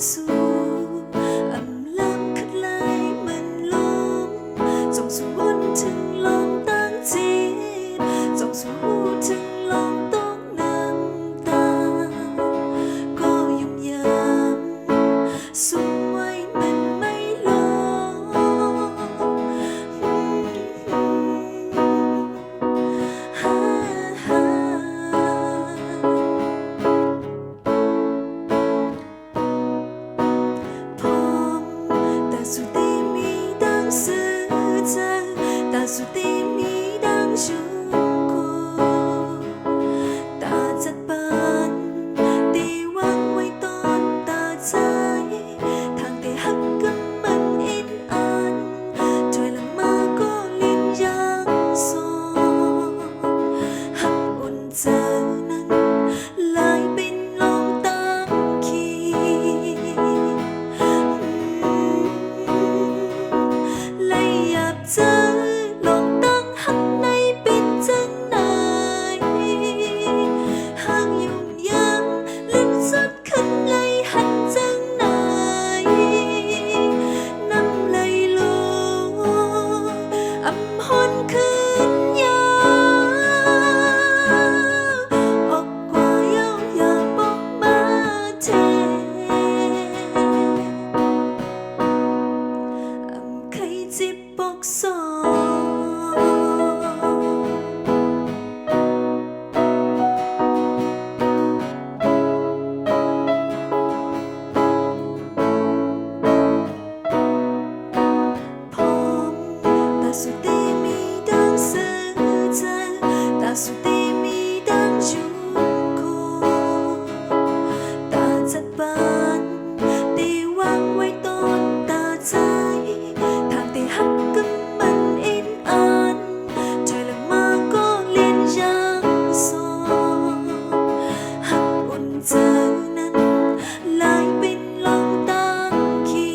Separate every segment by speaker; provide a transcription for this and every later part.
Speaker 1: สู่อำลำคัดไล่มันลมจงสู่วนถึงลมตั้งจิตจงสู่หูถึงลมต้องน้ำตาก็ยุ่งยามสุ่มไว้มันไม่ลงสุตีมีดังสื่อใจตาสุตีมีดังชุกูตาจัดปานตีวังไว้ตอนตาใจทางแต่หักกับมันอินอันถอยหลังมาก็ลิ้นยังโซหักอุ่นใจนั้นลายเป็นลมตั้งขีเธอลองตั้งหักในเป็นจังไหนหากยุ่งยังลิ้นสุดขึ้นไหลหันจังไหนน้ำไหลลงอำหอนขึ้นยาวออกกว่าเย้าอย่าบอกมาเทใครจิบปกซอพร้อมตาสุตีมีดังสื่อใจตาสุตีมีดังชุกูตาจัดปานตีวางไว้ต้นตาใจทางที่หักกับมันอินอันถอยหลังมาก็ลิ้นยังโซหักอุ่นใจนั้นลายเป็นลมตั้งขี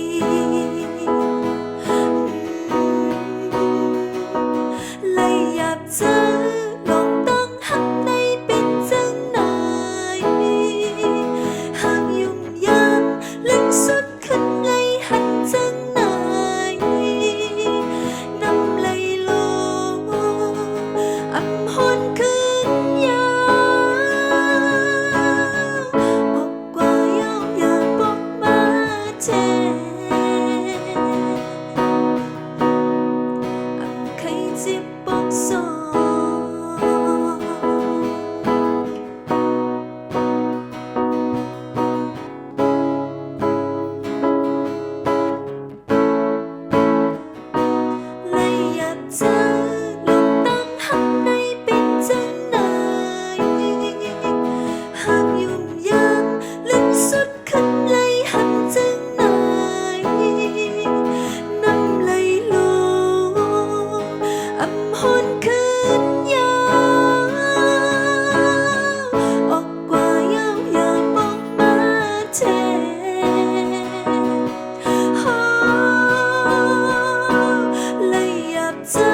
Speaker 1: เลยอยากเจอลองตั้งหักในเป็นจังไหนหากยุ่งยามลึกสุดขึ้นไงหันจังไหนน้ำไหลลงอำหอนขึ้นยาวออกกว่าเย้าอย่าบอกมาเทใครจิบปกซอเลยอยากเจอลองตั้งหักในเป็นจังไหนหากยุ่งยังลึกสุดขึ้นไหลหันจังไหนน้ำไหลลงอำหอนขึ้นยาวออกกว่าเย้าอย่าบอกมาเทเลยอยากเจอ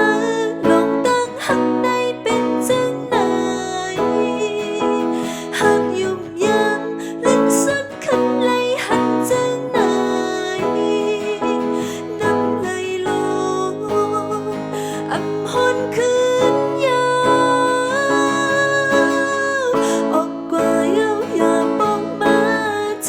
Speaker 1: ลองตั้งหักในเป็นจังไหนหากยุ่งยังลึกสุดขึ้นไหลหันจังไหนน้ำไหลลงอำหอนขึ้นยาวออกกว่าเย้าอย่าบอกมาเท